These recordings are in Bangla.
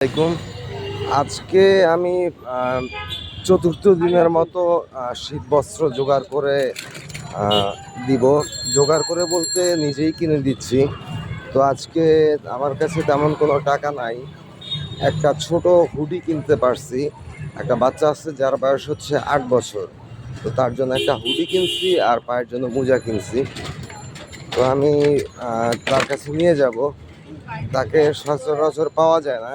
আসসালামাইকুম। আজকে আমি চতুর্থ দিনের মতো শীতবস্ত্র জোগাড় করে দিব। জোগাড় করে বলতে নিজেই কিনে দিচ্ছি। তো আজকে আমার কাছে তেমন কোনো টাকা নাই। একটা ছোট হুডি কিনতে পারছি। একটা বাচ্চা আছে যার বয়স হচ্ছে 8 বছর। তো তার জন্য একটা হুডি কিনছি আর পায়ের জন্য মোজা কিনছি। তো আমি তার কাছে নিয়ে যাব। তাকে সচরাচর পাওয়া যায় না,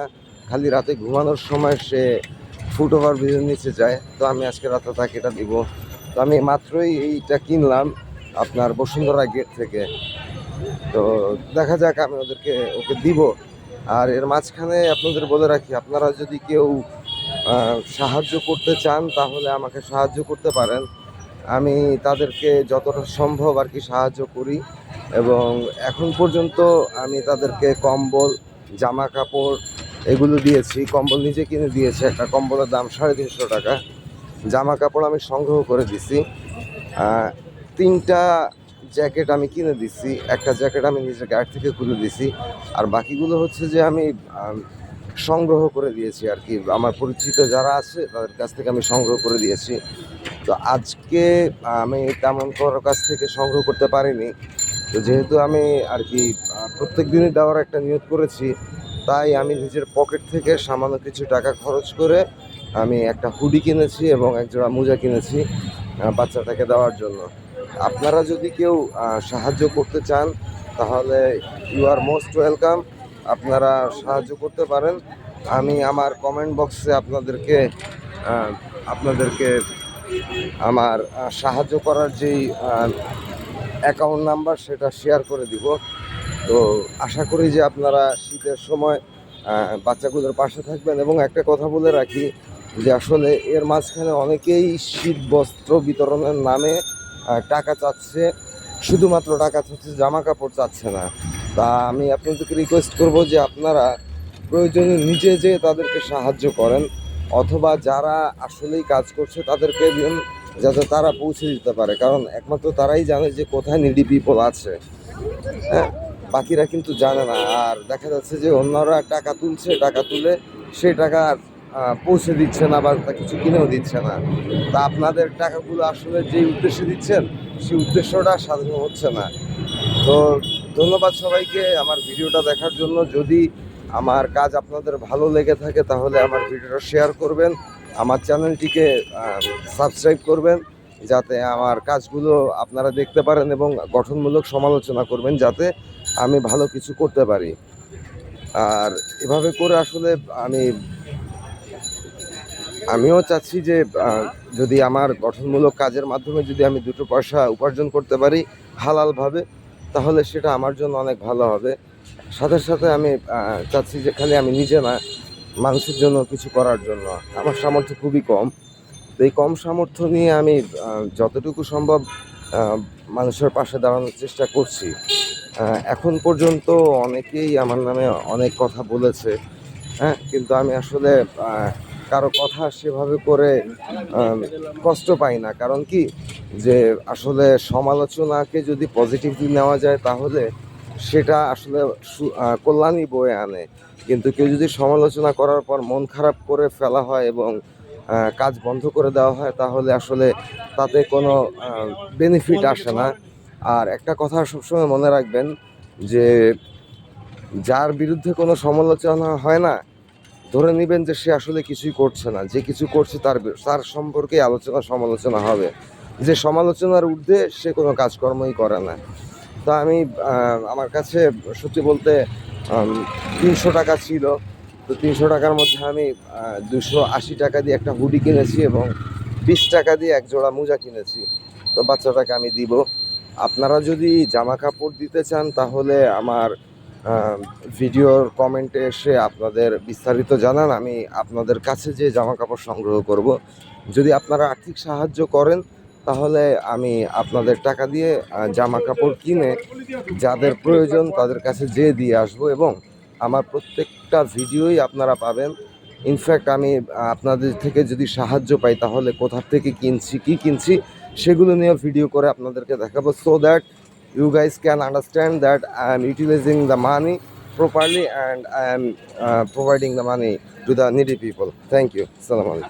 খালি রাতে ঘুমানোর সময় সে ফুট ওভার ব্রিজের নিচে যায়। তো আমি আজকে রাতে তাকে এটা দিব। তো আমি মাত্রই এইটা কিনলাম আপনার বসুন্ধরা গেট থেকে। তো দেখা যাক, আমি ওকে দিব। আর এর মাঝখানে আপনাদের বলে রাখি, আপনারা যদি কেউ সাহায্য করতে চান তাহলে আমাকে সাহায্য করতে পারেন। আমি তাদেরকে যতটা সম্ভব আর কি সাহায্য করি, এবং এখন পর্যন্ত আমি তাদেরকে কম্বল, জামা কাপড় এগুলো দিয়েছি। কম্বল নিজে কিনে দিয়েছে, একটা কম্বলের দাম 350 টাকা। জামা কাপড় আমি সংগ্রহ করে দিছি। 3টা জ্যাকেট আমি কিনে দিছি, একটা জ্যাকেট আমি নিজের গাড়ি থেকে খুলে দিছি। আর বাকিগুলো হচ্ছে যে আমি সংগ্রহ করে দিয়েছি আর কি, আমার পরিচিত যারা আছে তাদের কাছ থেকে আমি সংগ্রহ করে দিয়েছি। তো আজকে আমি তেমন কারোর কাছ থেকে সংগ্রহ করতে পারিনি। তো যেহেতু আমি আর কি প্রত্যেক দিনই দেওয়ার একটা নিয়ত করেছি, তাই আমি নিজের পকেট থেকে সামান্য কিছু টাকা খরচ করে আমি একটা হুডি কিনেছি এবং একজোড়া মোজা কিনেছি বাচ্চাটাকে দেওয়ার জন্য। আপনারা যদি কেউ সাহায্য করতে চান তাহলে ইউ আর মোস্ট ওয়েলকাম। আপনারা সাহায্য করতে পারেন। আমি আমার কমেন্ট বক্সে আপনাদেরকে আমার সাহায্য করার যেই অ্যাকাউন্ট নাম্বার সেটা শেয়ার করে দিব। তো আশা করি যে আপনারা শীতের সময় বাচ্চাগুলোর পাশে থাকবেন। এবং একটা কথা বলে রাখি যে আসলে এর মাঝখানে অনেকেই শীত বস্ত্র বিতরণের নামে টাকা চাচ্ছে, শুধুমাত্র টাকা চাচ্ছে, জামা কাপড় চাচ্ছে না। তা আমি আপনাদেরকে রিকোয়েস্ট করব যে আপনারা প্রয়োজনে নিজে যেয়ে তাদেরকে সাহায্য করেন, অথবা যারা আসলেই কাজ করছে তাদেরকে দিন, যাতে তারা পৌঁছে দিতে পারে। কারণ একমাত্র তারাই জানে যে কোথায় নিডি পিপল আছে। হ্যাঁ, বাকিরা কিন্তু জানে না। আর দেখা যাচ্ছে যে অন্যরা টাকা তুলছে, টাকা তুলে সেই টাকা পৌঁছে দিচ্ছে না বা কিছু কিনেও দিচ্ছে না। তা আপনাদের টাকাগুলো আসলে যে উদ্দেশ্যে দিচ্ছেন সেই উদ্দেশ্যটা সাধন হচ্ছে না। তো ধন্যবাদ সবাইকে আমার ভিডিওটা দেখার জন্য। যদি আমার কাজ আপনাদের ভালো লেগে থাকে তাহলে আমার ভিডিওটা শেয়ার করবেন, আমার চ্যানেলটিকে সাবস্ক্রাইব করবেন, যাতে আমার কাজগুলো আপনারা দেখতে পারেন, এবং গঠনমূলক সমালোচনা করবেন যাতে আমি ভালো কিছু করতে পারি। আর এভাবে করে আসলে আমিও চাচ্ছি যে যদি আমার গঠনমূলক কাজের মাধ্যমে যদি আমি দুটো পয়সা উপার্জন করতে পারি হালালভাবে, তাহলে সেটা আমার জন্য অনেক ভালো হবে। সাথে সাথে আমি চাচ্ছি যে খালি আমি নিজে না, মানুষের জন্য কিছু করার জন্য। আমার সামর্থ্য খুবই কম। তো এই কম সামর্থ্য নিয়ে আমি যতটুকু সম্ভব মানুষের পাশে দাঁড়ানোর চেষ্টা করছি। এখন পর্যন্ত অনেকেই আমার নামে অনেক কথা বলেছে, হ্যাঁ, কিন্তু আমি আসলে কারো কথা সেভাবে করে কষ্ট পাই না। কারণ কি, যে আসলে সমালোচনাকে যদি পজিটিভলি নেওয়া যায় তাহলে সেটা আসলে কল্যাণই বয়ে আনে। কিন্তু কেউ যদি সমালোচনা করার পর মন খারাপ করে ফেলা হয় এবং কাজ বন্ধ করে দেওয়া হয়, তাহলে আসলে তাতে কোনো বেনিফিট আসে না। আর একটা কথা সবসময় মনে রাখবেন যে যার বিরুদ্ধে কোনো সমালোচনা হয় না, ধরে নেবেন যে সে আসলে কিছুই করছে না। যে কিছু করছে তার সম্পর্কে আলোচনা সমালোচনা হবে। যে সমালোচনার ঊর্ধ্বে সে কোনো কাজকর্মই করে না। তো আমি আমার কাছে সত্যি বলতে 300 টাকা ছিল। তো 300 টাকার মধ্যে আমি 280 টাকা দিয়ে একটা হুডি কিনেছি এবং 20 টাকা দিয়ে এক জোড়া মোজা কিনেছি। তো বাচ্চাটাকে আমি দিব। আপনারা যদি জামা কাপড় দিতে চান তাহলে আমার ভিডিওর কমেন্টে এসে আপনাদের বিস্তারিত জানান, আমি আপনাদের কাছে যে জামা কাপড় সংগ্রহ করব। যদি আপনারা আর্থিক সাহায্য করেন তাহলে আমি আপনাদের টাকা দিয়ে জামা কাপড় কিনে যাদের প্রয়োজন তাদের কাছে যেয়ে দিয়ে আসবো, এবং আমার প্রত্যেকটা ভিডিওই আপনারা পাবেন। ইনফ্যাক্ট আমি আপনাদের থেকে যদি সাহায্য পাই তাহলে কোথা থেকে কিনছি, কী কিনছি, সেগুলো নিয়ে ভিডিও করে আপনাদেরকে দেখাবো, so that you guys can understand that I am utilizing the money properly, and I am providing the money to the needy people. Thank you. Assalamu alaikum.